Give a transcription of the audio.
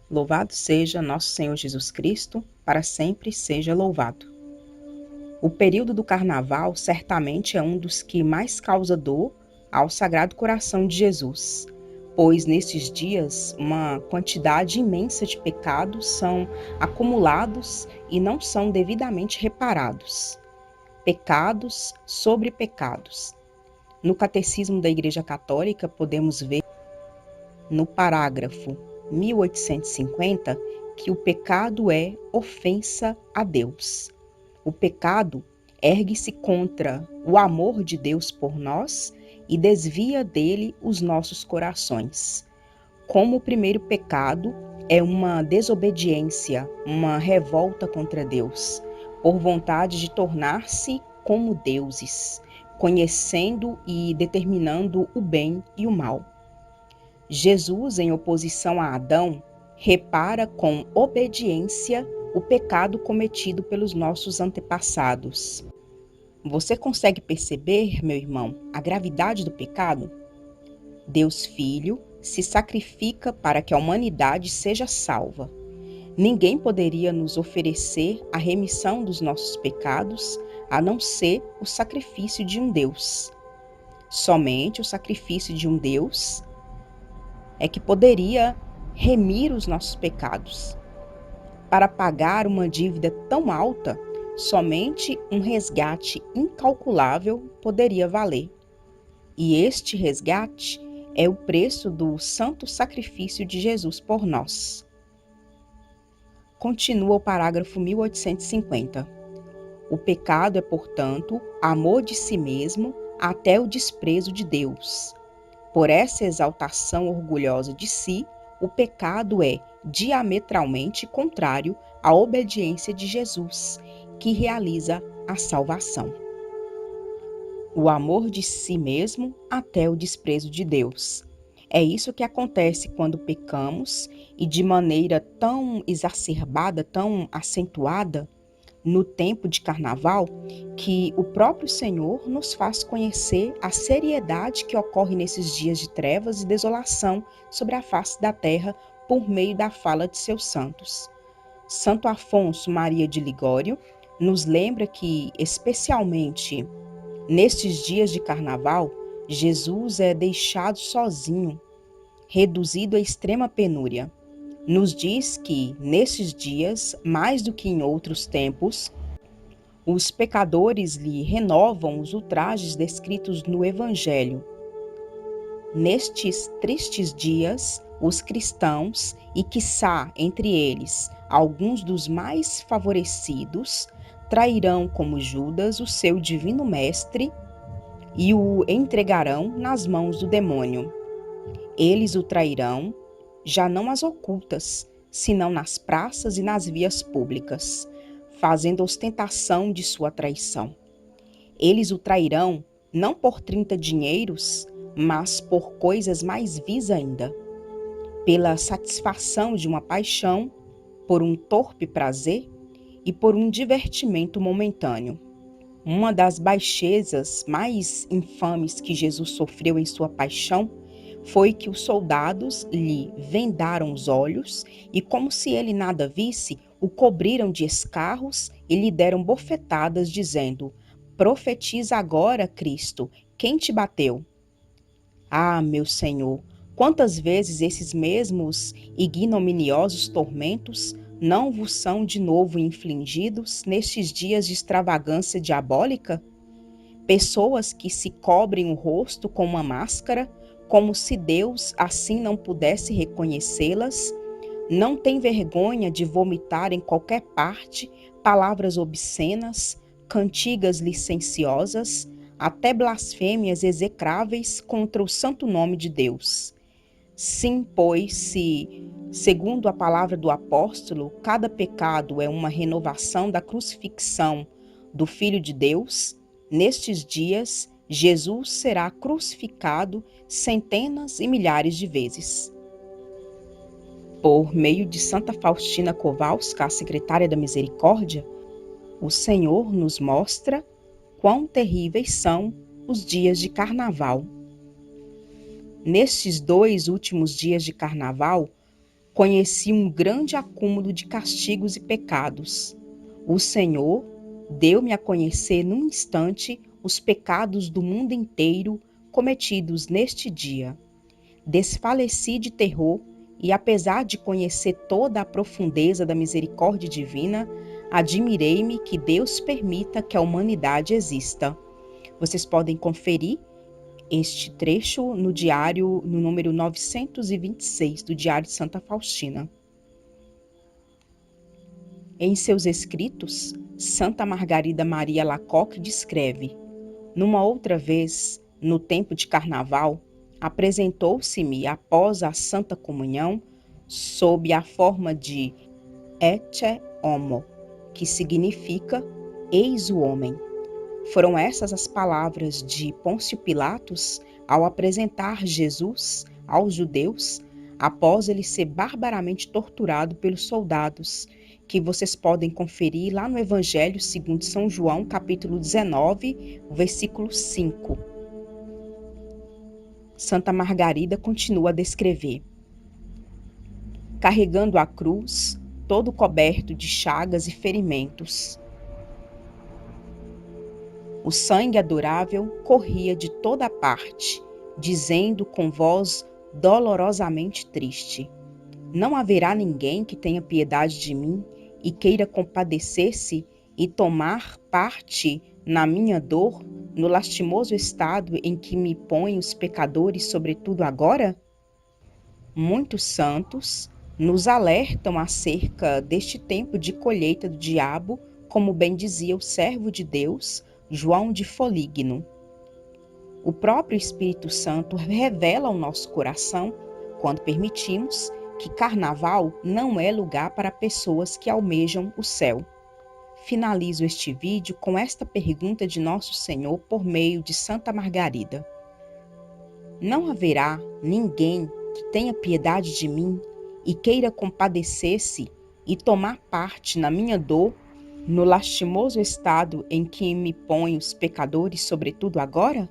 Louvado seja nosso Senhor Jesus Cristo, para sempre seja louvado. O período do Carnaval certamente é um dos que mais causa dor ao Sagrado Coração de Jesus, pois nesses dias uma quantidade imensa de pecados são acumulados e não são devidamente reparados. Pecados sobre pecados. No Catecismo da Igreja Católica podemos ver no parágrafo 1850 que o pecado é ofensa a Deus. O pecado ergue-se contra o amor de Deus por nós e desvia dele os nossos corações. Como o primeiro pecado é uma desobediência, uma revolta contra Deus, por vontade de tornar-se como deuses, conhecendo e determinando o bem e o mal. Jesus, em oposição a Adão, repara com obediência o pecado cometido pelos nossos antepassados. Você consegue perceber, meu irmão, a gravidade do pecado? Deus Filho se sacrifica para que a humanidade seja salva. Ninguém poderia nos oferecer a remissão dos nossos pecados a não ser o sacrifício de um Deus. Somente o sacrifício de um Deus é que poderia remir os nossos pecados. Para pagar uma dívida tão alta, somente um resgate incalculável poderia valer. E este resgate é o preço do santo sacrifício de Jesus por nós. Continua o parágrafo 1850. O pecado é, portanto, amor de si mesmo até o desprezo de Deus. Por essa exaltação orgulhosa de si, o pecado é diametralmente contrário à obediência de Jesus, que realiza a salvação. O amor de si mesmo até o desprezo de Deus. É isso que acontece quando pecamos e de maneira tão exacerbada, tão acentuada, no tempo de carnaval, que o próprio Senhor nos faz conhecer a seriedade que ocorre nesses dias de trevas e desolação sobre a face da terra por meio da fala de seus santos. Santo Afonso Maria de Ligório nos lembra que, especialmente nestes dias de carnaval, Jesus é deixado sozinho, reduzido à extrema penúria. Nos diz que, nesses dias, mais do que em outros tempos, os pecadores lhe renovam os ultrajes descritos no Evangelho. Nestes tristes dias, os cristãos, e quiçá entre eles alguns dos mais favorecidos, trairão como Judas o seu divino mestre e o entregarão nas mãos do demônio. Eles o trairão, já não às ocultas, senão nas praças e nas vias públicas, fazendo ostentação de sua traição. Eles o trairão não por 30 dinheiros, mas por coisas mais vis ainda, pela satisfação de uma paixão, por um torpe prazer e por um divertimento momentâneo. Uma das baixezas mais infames que Jesus sofreu em sua paixão foi que os soldados lhe vendaram os olhos e, como se ele nada visse, o cobriram de escarros e lhe deram bofetadas, dizendo: Profetiza agora, Cristo, quem te bateu? Ah, meu Senhor, quantas vezes esses mesmos ignominiosos tormentos não vos são de novo infligidos nestes dias de extravagância diabólica? Pessoas que se cobrem o rosto com uma máscara, como se Deus assim não pudesse reconhecê-las, não têm vergonha de vomitar em qualquer parte palavras obscenas, cantigas licenciosas, até blasfêmias execráveis contra o santo nome de Deus. Sim, pois, se, segundo a palavra do apóstolo, cada pecado é uma renovação da crucifixão do Filho de Deus, nestes dias Jesus será crucificado centenas e milhares de vezes. Por meio de Santa Faustina Kowalska, a secretária da Misericórdia, o Senhor nos mostra quão terríveis são os dias de carnaval. Nestes 2 últimos dias de carnaval, conheci um grande acúmulo de castigos e pecados. O Senhor deu-me a conhecer num instante os pecados do mundo inteiro cometidos neste dia. Desfaleci de terror e, apesar de conhecer toda a profundeza da misericórdia divina, admirei-me que Deus permita que a humanidade exista. Vocês podem conferir este trecho no diário, no número 926 do Diário de Santa Faustina. Em seus escritos, Santa Margarida Maria Alacoque descreve: numa outra vez, no tempo de carnaval, apresentou-se-me após a Santa Comunhão, sob a forma de Ecce Homo, que significa eis o homem. Foram essas as palavras de Pôncio Pilatos ao apresentar Jesus aos judeus após ele ser barbaramente torturado pelos soldados, que vocês podem conferir lá no Evangelho segundo São João, capítulo 19, versículo 5. Santa Margarida continua a descrever: carregando a cruz, todo coberto de chagas e ferimentos. O sangue adorável corria de toda parte, dizendo com voz dolorosamente triste: não haverá ninguém que tenha piedade de mim e queira compadecer-se e tomar parte na minha dor, no lastimoso estado em que me põem os pecadores, sobretudo agora? Muitos santos nos alertam acerca deste tempo de colheita do diabo, como bem dizia o servo de Deus, João de Folígno. O próprio Espírito Santo revela ao nosso coração, quando permitimos, que carnaval não é lugar para pessoas que almejam o céu. Finalizo este vídeo com esta pergunta de Nosso Senhor por meio de Santa Margarida: não haverá ninguém que tenha piedade de mim e queira compadecer-se e tomar parte na minha dor, no lastimoso estado em que me põem os pecadores, sobretudo agora?